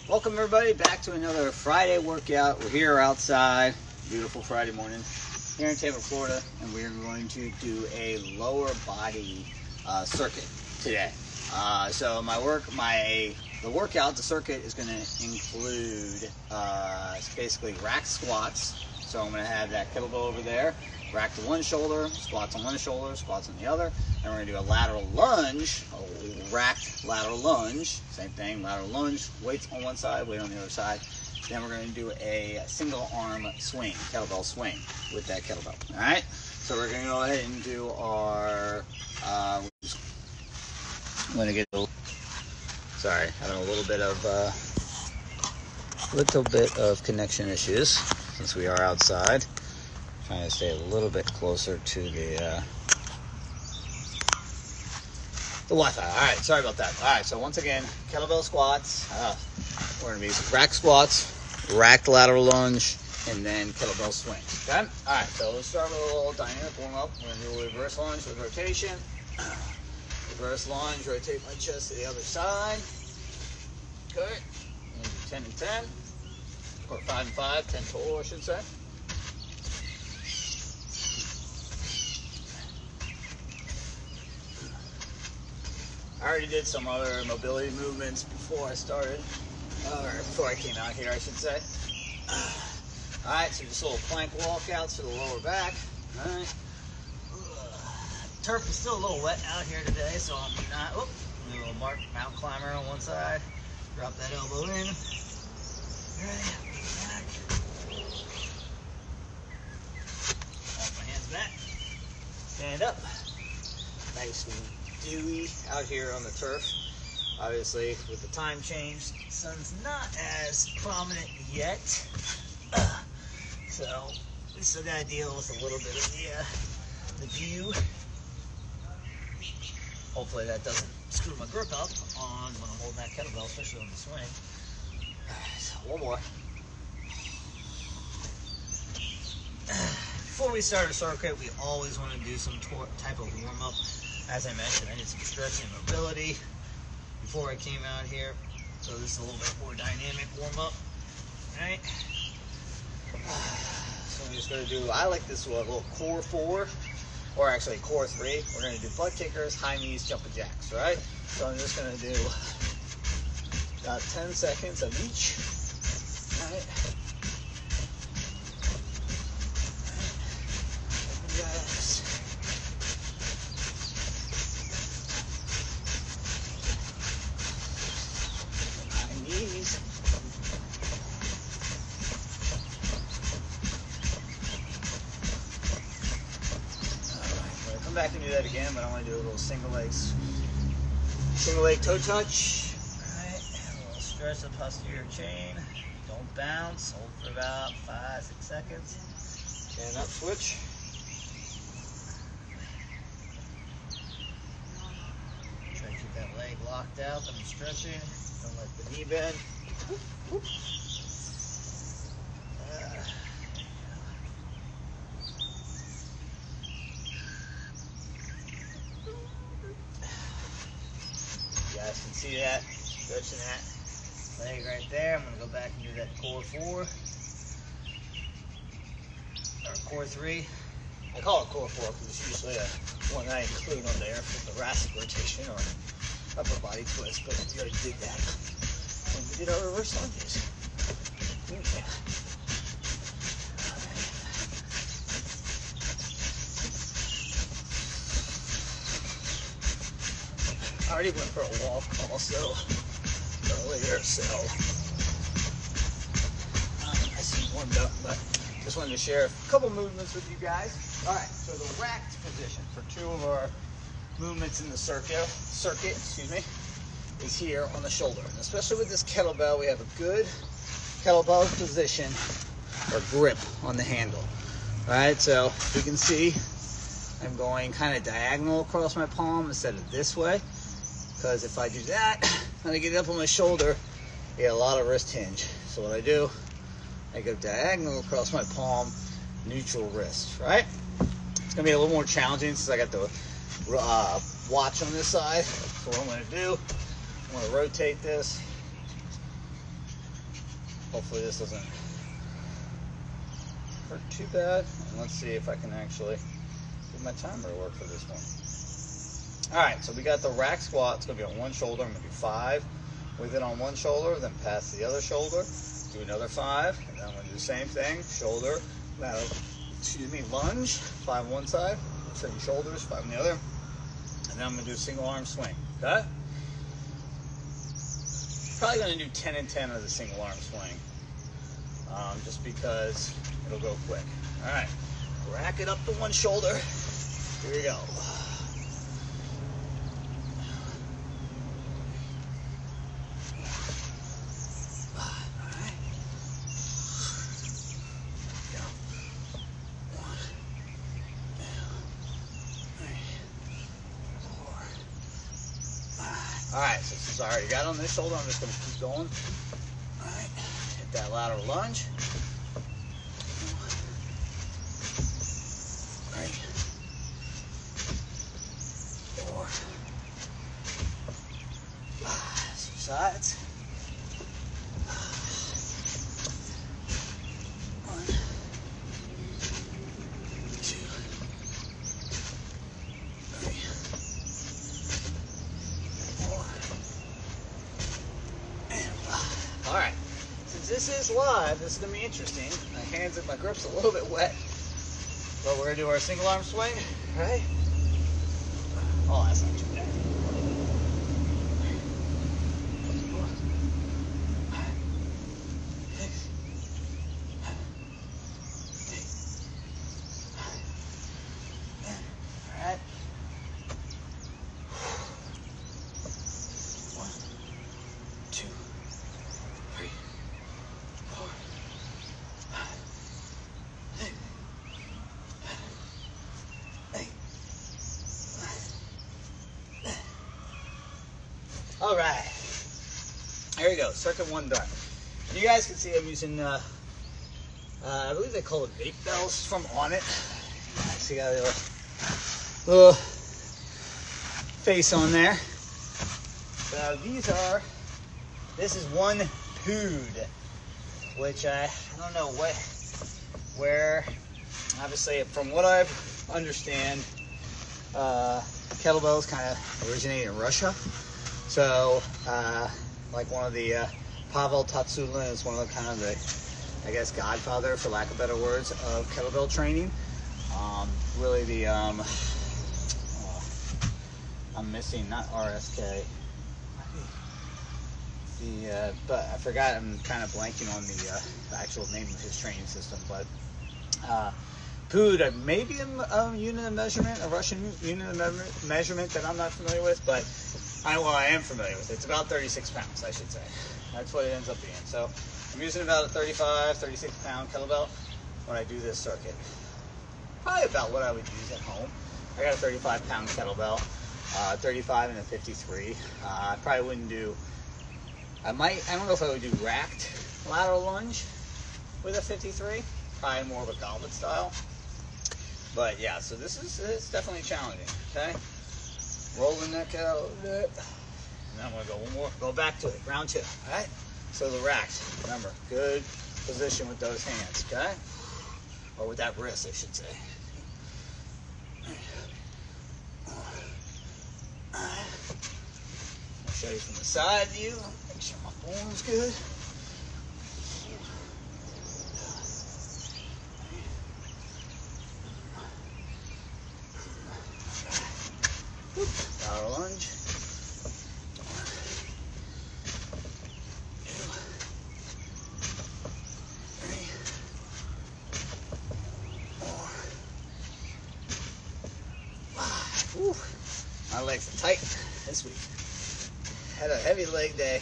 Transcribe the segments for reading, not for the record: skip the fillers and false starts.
Welcome everybody back to another Friday workout. We're here outside, beautiful Friday morning here in Tampa, Florida, and we're going to do a lower body circuit today. So the workout, the circuit is going to include basically rack squats. So I'm going to have that kettlebell over there, rack to one shoulder, squats on one shoulder, squats on the other, and we're going to do a lateral lunge, a racked lateral lunge, same thing, lateral lunge, weights on one side, weight on the other side. Then we're going to do a single arm swing, kettlebell swing with that kettlebell. All right, so we're going to go ahead and do our, I'm going to get sorry, having a little bit of connection issues since we are outside. Trying to stay a little bit closer to the Wi-Fi. All right, sorry about that. All right, so once again, kettlebell squats. We're gonna be rack squats, racked lateral lunge, and then kettlebell swing. Okay. All right, so let's start with a little dynamic warm up. We're gonna do a reverse lunge with rotation. Reverse lunge, rotate my chest to the other side. Okay. And do 10 and 10, or 5 and 5, 10 total, I should say. I already did some other mobility movements before I started, or before I came out here, I should say. All right, so just little plank walkouts for the lower back. All right. Turf is still a little wet out here today, so I'm not. Do a little mountain climber on one side. Drop that elbow in. Ready? Back. Walk my hands back. Stand up. Nice and dewy out here on the turf. Obviously, with the time change, the sun's not as prominent yet. So we still got to deal with a little bit of the view. Hopefully that doesn't screw my grip up on when I'm holding that kettlebell, especially on the swing. Alright, so one more. Before we start a circuit, we always want to do some type of warm-up. As I mentioned, I did some stretching and mobility before I came out here. So this is a little bit more dynamic warm-up. Alright. So I'm just going to do, I like this little core 4. Or actually core 3. We're going to do butt kickers, high knees, jumping jacks, right? So I'm just going to do about 10 seconds of each. All right. Jumping jacks. High knees. Back and do that again, but I want to do a little single leg toe touch. All right, a little stretch of posterior chain. Don't bounce. Hold for about 5-6 seconds. Stand up, switch. Try to keep that leg locked out. Then I'm stretching. Don't let the knee bend. You guys can see that, stretching that leg right there. I'm going to go back and do that core 4, or core 3. I call it core 4 because it's usually one I include on there for the thoracic rotation or upper body twist, but we already did that when we did our reverse lunges. Okay. I already went for a walk also earlier, so I see warmed up, but just wanted to share a couple movements with you guys. All right, so the racked position for 2 of our movements in the circuit, is here on the shoulder. And especially with this kettlebell, we have a good kettlebell position or grip on the handle. All right, so you can see I'm going kind of diagonal across my palm instead of this way. Because if I do that, when I get it up on my shoulder, I get a lot of wrist hinge. So what I do, I go diagonal across my palm, neutral wrist, right? It's gonna be a little more challenging since I got the watch on this side. So what I'm gonna do, I'm gonna rotate this Hopefully this doesn't hurt too bad. And let's see if I can actually get my timer to work for this one. Alright, so we got the rack squat. It's going to be on one shoulder. I'm going to do 5 with it on one shoulder, then pass the other shoulder, do another 5, and then I'm going to do the same thing, shoulder, lunge, 5 on one side, 7 shoulders, 5 on the other, and then I'm going to do a single arm swing, okay? Probably going to do 10 and 10 of the single arm swing, just because it'll go quick. All right, rack it up to one shoulder. Here we go. Alright, so since I already got on this shoulder, I'm just going to keep going. Alright, hit that lateral lunge. 3, 4, 5, switch sides. 1, 2, 3, 4, and 5. Alright, since this is live, this is going to be interesting. My hands and my grip's a little bit wet. But we're going to do our single arm swing, right? Oh, that's not too bad. Alright. 1, 2, 3, 4, 5, 6, 8. All right, there you go. Circuit 1 done. You guys can see I'm using, I believe they call it vape bells from On It. See how they little face on there. So this is one Pood, which I don't know where, obviously from what I understand, kettlebells kind of originated in Russia. So, like one of the, Pavel Tsatsouline is one of the kind of the, I guess, godfather, for lack of better words, of kettlebell training. Really the, I'm missing, not RSK, but I forgot, I'm kind of blanking on the actual name of his training system, but, Pood, maybe a unit of measurement, a Russian unit of measurement that I'm not familiar with, but I am familiar with it. It's about 36 pounds, I should say. That's what it ends up being. So I'm using about a 35, 36 pound kettlebell when I do this circuit. Probably about what I would use at home. I got a 35 pound kettlebell, 35 and a 53. I probably wouldn't do, I don't know if I would do racked lateral lunge with a 53. Probably more of a goblet style. But yeah, so it's definitely challenging, okay? Rolling that out a little bit. And then I'm going to go one more. Go back to it. Round 2. All right? So the racks. Remember, good position with those hands. Okay? Or with that wrist, I should say. All right. I'll show you from the side view. Make sure my form's good. Lateral lunge. 1, 2, 3, 4, 5. Whew. My legs are tight this week. Had a heavy leg day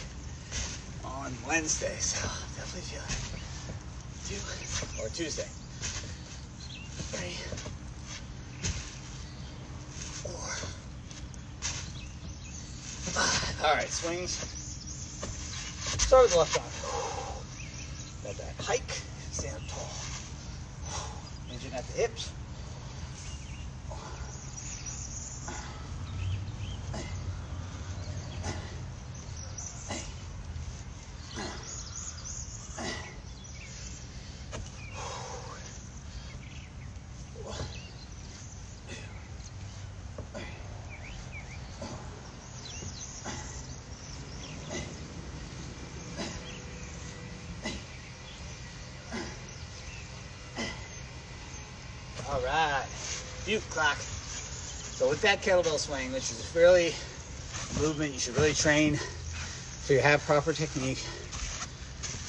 on Wednesday, so definitely feel it. Or Tuesday. 3, 4, 5. All right, swings. Start with the left arm. Got that hike. Stand up tall. Engine at the hips. Clock. So with that kettlebell swing, which is really a movement you should really train so you have proper technique,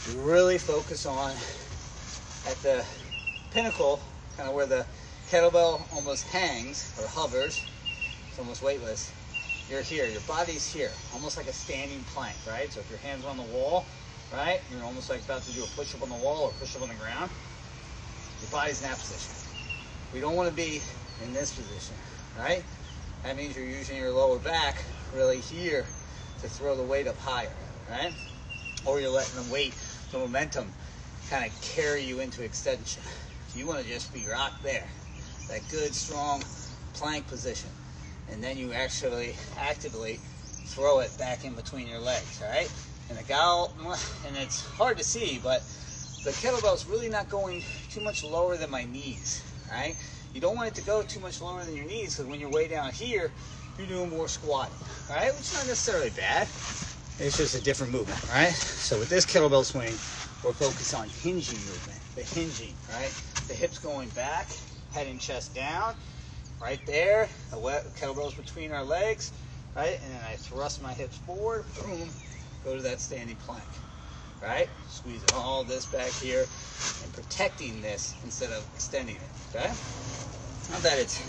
you really focus on at the pinnacle, kind of where the kettlebell almost hangs or hovers. It's almost weightless. You're here, your body's here, almost like a standing plank, right? So if your hands are on the wall, right, you're almost like about to do a push-up on the wall or push-up on the ground, your body's in that position. We don't want to be in this position, right? That means you're using your lower back really here to throw the weight up higher, right? Or you're letting the weight, the momentum, kind of carry you into extension. So you want to just be rocked there, that good, strong plank position. And then you actually actively throw it back in between your legs, right? And and it's hard to see, but the kettlebell's really not going too much lower than my knees, right? You don't want it to go too much lower than your knees, because when you're way down here, you're doing more squatting, right? Which is not necessarily bad. It's just a different movement, right? So with this kettlebell swing, we're focused on hinging movement, the hinging, right? The hips going back, head and chest down, right there. The kettlebell's between our legs, right? And then I thrust my hips forward, boom, go to that standing plank, right? Squeezing all this back here and protecting this instead of extending it, okay? Not that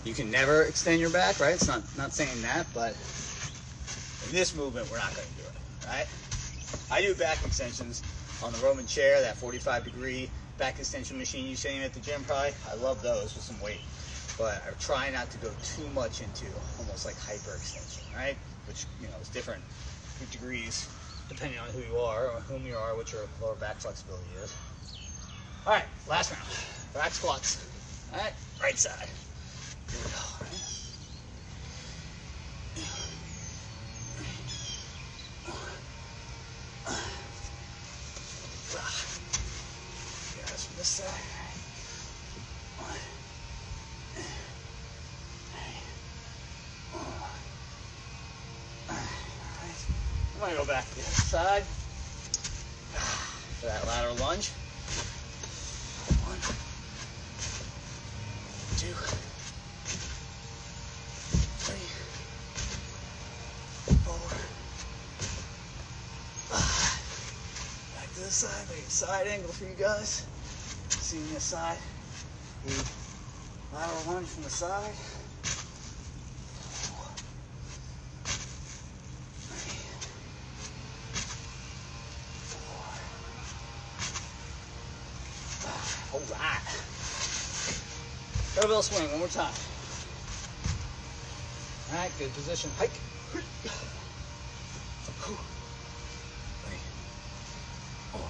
you can never extend your back, right? It's not saying that, but in this movement, we're not going to do it, right? I do back extensions on the Roman chair, that 45-degree back extension machine you see at the gym probably. I love those with some weight, but I try not to go too much into almost like hyperextension, right? Which, is different degrees depending on who you are or whom you are, what your lower back flexibility is. All right, last round, back squats. All right, right side. Here we go, all right? Guys from this side. I'm gonna go back to the other side for that lateral lunge. 1, 2, 3, 4, 5. Back to the side, make a side angle for you guys. Seeing this side. The lateral lunge from the side. All right. Kettlebell swing one more time. All right, good position. Hike. 3, 4,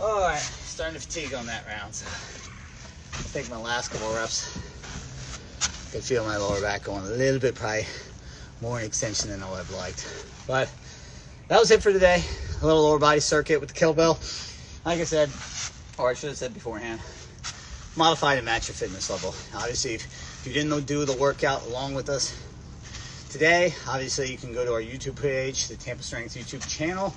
all right, starting to fatigue on that round, so I'll take my last couple of reps. I can feel my lower back going a little bit, probably more in extension than I would have liked. But that was it for today. A little lower body circuit with the kettlebell. Like I said, or I should have said beforehand, modify to match your fitness level. Obviously, if you didn't do the workout along with us today, obviously you can go to our YouTube page, the Tampa Strength YouTube channel.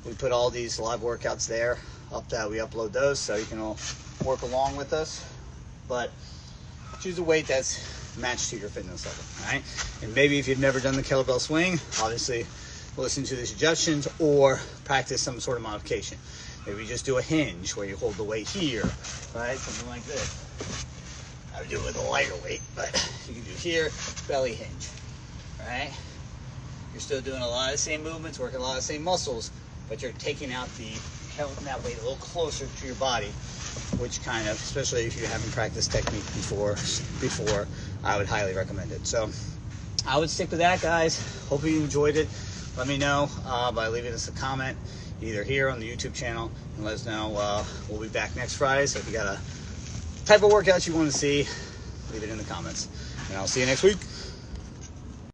We put all these live workouts there. Up that we upload those so you can all work along with us. But choose a weight that's matched to your fitness level, all right? And maybe if you've never done the kettlebell swing, obviously listen to the suggestions or practice some sort of modification. Maybe just do a hinge where you hold the weight here, right? Something like this. I would do it with a lighter weight, but you can do here, belly hinge, right? You're still doing a lot of the same movements, working a lot of the same muscles, but you're taking out that weight a little closer to your body, which kind of, especially if you haven't practiced technique before, I would highly recommend it. So I would stick with that, guys. Hope you enjoyed it. Let me know by leaving us a comment either here on the YouTube channel and let us know. We'll be back next Friday, so if you got a type of workout you want to see, leave it in the comments. And I'll see you next week.